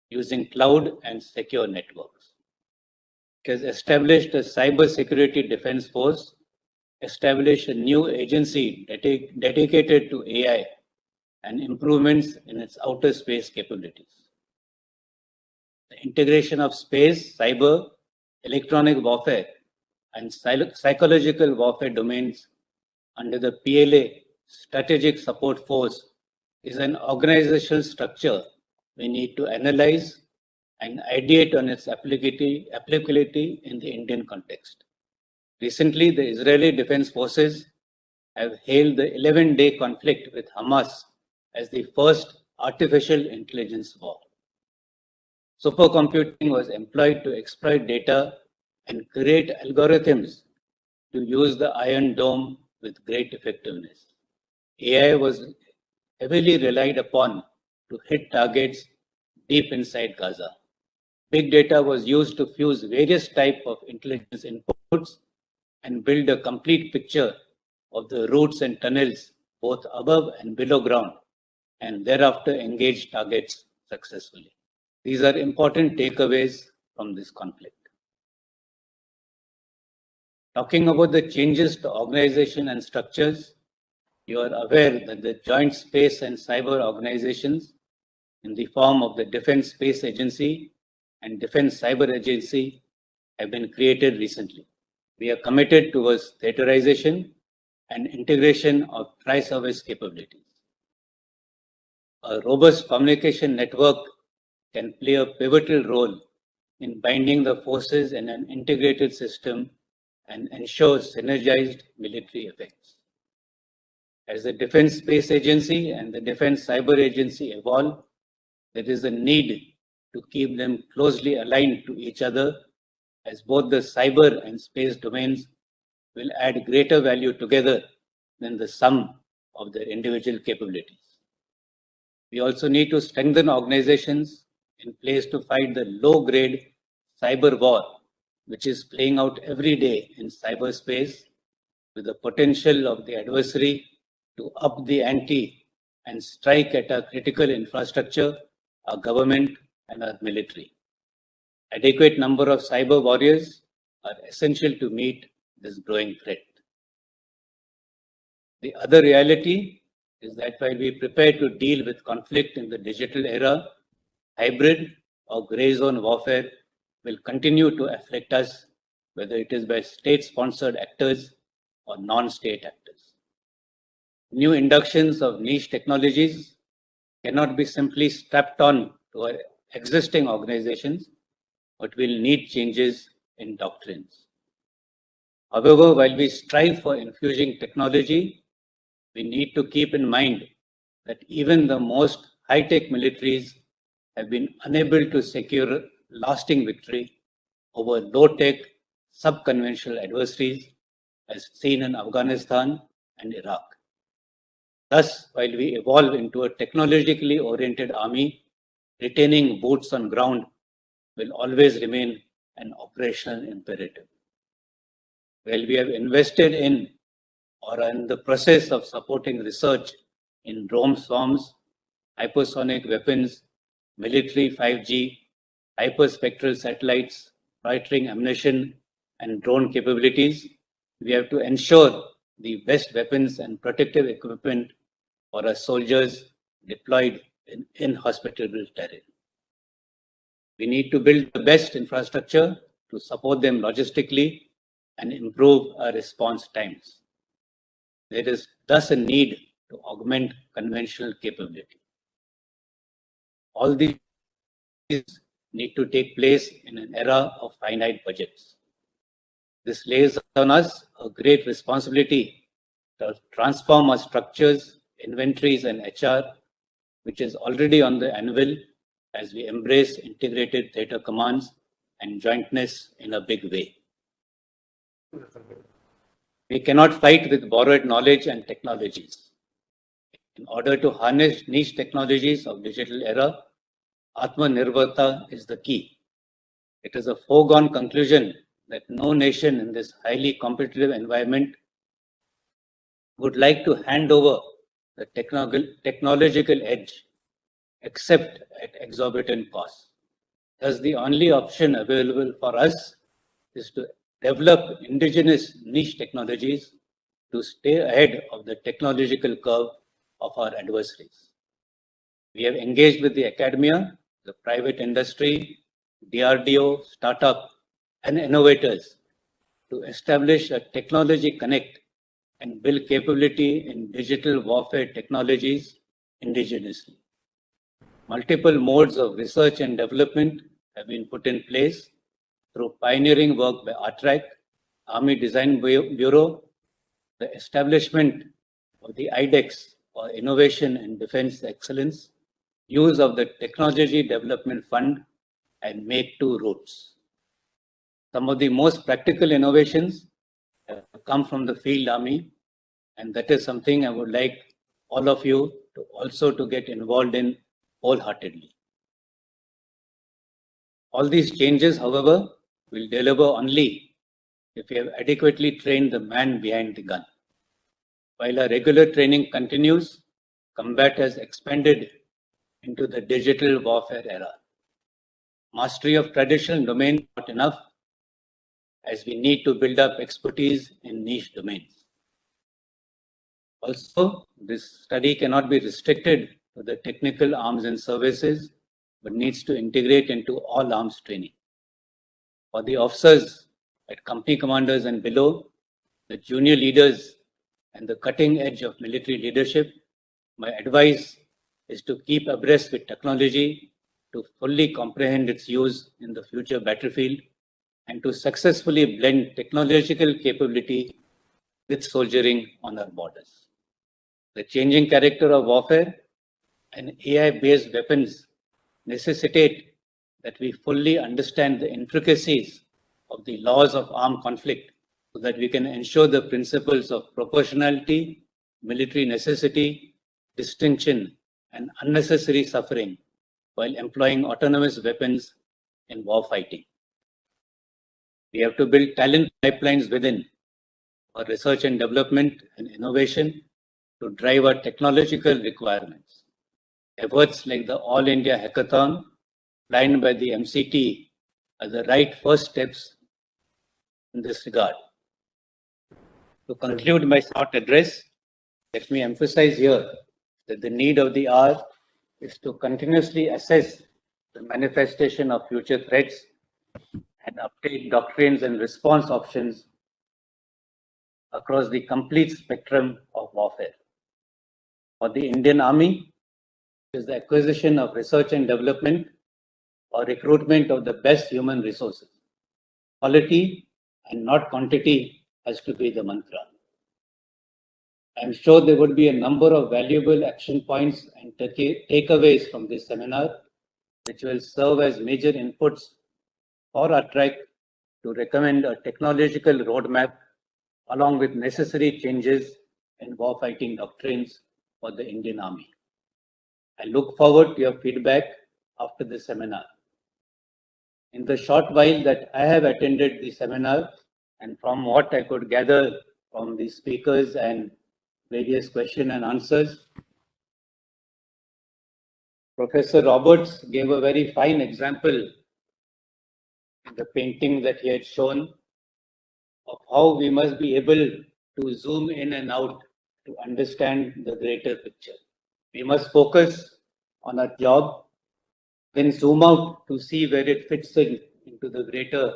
using cloud and secure networks. It has established a cybersecurity defense force, established a new agency dedicated to AI and improvements in its outer space capabilities. The integration of space, cyber, electronic warfare, and psychological warfare domains under the PLA Strategic Support Force is an organizational structure we need to analyze and ideate on its applicability in the Indian context. Recently, the Israeli Defense Forces have hailed the 11-day conflict with Hamas as the first artificial intelligence war. Supercomputing was employed to exploit data and create algorithms to use the Iron Dome with great effectiveness. AI was heavily relied upon to hit targets deep inside Gaza. Big data was used to fuse various types of intelligence inputs and build a complete picture of the routes and tunnels both above and below ground, and thereafter engage targets successfully. These are important takeaways from this conflict. Talking about the changes to organization and structures, you are aware that the Joint Space and Cyber Organizations, in the form of the Defense Space Agency and Defense Cyber Agency, have been created recently. We are committed towards theaterization and integration of tri-service capabilities. A robust communication network can play a pivotal role in binding the forces in an integrated system and ensure synergized military effects. As the Defense Space Agency and the Defense Cyber Agency evolve, there is a need to keep them closely aligned to each other, as both the cyber and space domains will add greater value together than the sum of their individual capabilities. We also need to strengthen organizations in place to fight the low-grade cyber war, which is playing out every day in cyberspace, with the potential of the adversary to up the ante and strike at our critical infrastructure, our government, and our military. Adequate number of cyber warriors are essential to meet this growing threat. The other reality is that while we prepare to deal with conflict in the digital era, hybrid or gray zone warfare will continue to afflict us, whether it is by state-sponsored actors or non-state actors. New inductions of niche technologies cannot be simply strapped on to our existing organizations, but will need changes in doctrines. However, while we strive for infusing technology, we need to keep in mind that even the most high-tech militaries have been unable to secure lasting victory over low-tech, sub-conventional adversaries as seen in Afghanistan and Iraq. Thus, while we evolve into a technologically oriented army, retaining boots on ground will always remain an operational imperative. While we have invested in or are in the process of supporting research in drone swarms, hypersonic weapons, military 5G, hyperspectral satellites, loitering ammunition, and drone capabilities, we have to ensure the best weapons and protective equipment for our soldiers deployed in inhospitable terrain. We need to build the best infrastructure to support them logistically and improve our response times. There is thus a need to augment conventional capability. All these need to take place in an era of finite budgets. This lays on us a great responsibility to transform our structures, inventories, and HR, which is already on the anvil as we embrace integrated theatre commands and jointness in a big way. We cannot fight with borrowed knowledge and technologies. In order to harness niche technologies of digital era, Atmanirbharta is the key. It is a foregone conclusion that no nation in this highly competitive environment would like to hand over the technological edge except at exorbitant costs. Thus, the only option available for us is to develop indigenous niche technologies to stay ahead of the technological curve of our adversaries. We have engaged with the academia, the private industry, DRDO, startup, and innovators to establish a technology connect and build capability in digital warfare technologies indigenously. Multiple modes of research and development have been put in place through pioneering work by ARTRAC, Army Design Bureau, the establishment of the IDEX or Innovation and Defense Excellence, use of the Technology Development Fund, and Make-2 routes. Some of the most practical innovations have come from the field army, and that is something I would like all of you to also to get involved in wholeheartedly. All these changes, however, will deliver only if we have adequately trained the man behind the gun. While our regular training continues, combat has expanded into the digital warfare era. Mastery of traditional domains is not enough, as we need to build up expertise in niche domains. Also, this study cannot be restricted to the technical arms and services, but needs to integrate into all arms training. For the officers at company commanders and below, the junior leaders and the cutting edge of military leadership, my advice is to keep abreast with technology, to fully comprehend its use in the future battlefield, and to successfully blend technological capability with soldiering on our borders. The changing character of warfare and AI-based weapons necessitate that we fully understand the intricacies of the laws of armed conflict so that we can ensure the principles of proportionality, military necessity, distinction, and unnecessary suffering while employing autonomous weapons in warfighting. We have to build talent pipelines within for research and development and innovation to drive our technological requirements. Efforts like the All India Hackathon planned by the MCT are the right first steps in this regard. To conclude my short address, let me emphasize here that the need of the hour is to continuously assess the manifestation of future threats and update doctrines and response options across the complete spectrum of warfare. For the Indian Army, it is the acquisition of research and development or recruitment of the best human resources. Quality and not quantity has to be the mantra. I'm sure there would be a number of valuable action points and takeaways from this seminar, which will serve as major inputs for our track to recommend a technological roadmap along with necessary changes in warfighting doctrines for the Indian Army. I look forward to your feedback after the seminar. In the short while that I have attended the seminar, and from what I could gather from the speakers and various question and answers, Professor Roberts gave a very fine example in the painting that he had shown of how we must be able to zoom in and out to understand the greater picture. We must focus on our job, then zoom out to see where it fits into the greater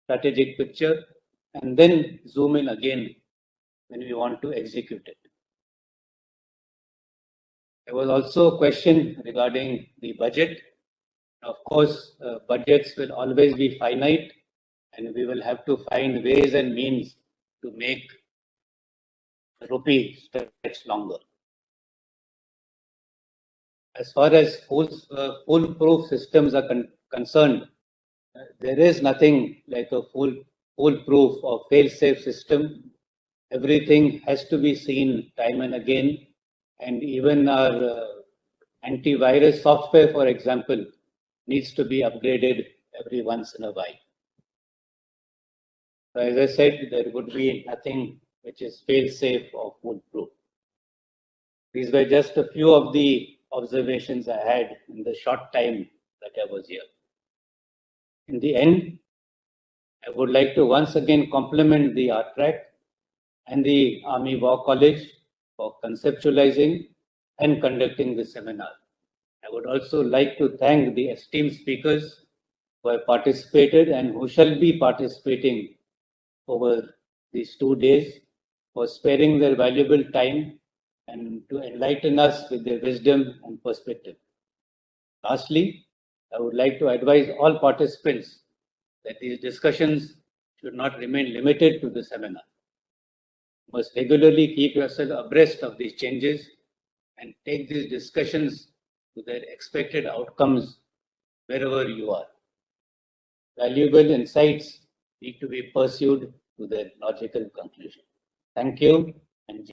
strategic picture, and then zoom in again when we want to execute it. There was also a question regarding the budget. Of course, budgets will always be finite, and we will have to find ways and means to make the rupee stretch longer. As far as foolproof systems are concerned, there is nothing like a foolproof or fail-safe system. Everything has to be seen time and again, and even our antivirus software, for example, needs to be upgraded every once in a while. So as I said, there would be nothing which is fail-safe or foolproof. These were just a few of the observations I had in the short time that I was here. In the end, I would like to once again compliment the RTRAC and the Army War College for conceptualizing and conducting this seminar. I would also like to thank the esteemed speakers who have participated and who shall be participating over these 2 days for sparing their valuable time and to enlighten us with their wisdom and perspective. Lastly, I would like to advise all participants that these discussions should not remain limited to the seminar. You must regularly keep yourself abreast of these changes and take these discussions to their expected outcomes wherever you are. Valuable insights need to be pursued to their logical conclusion. Thank you. And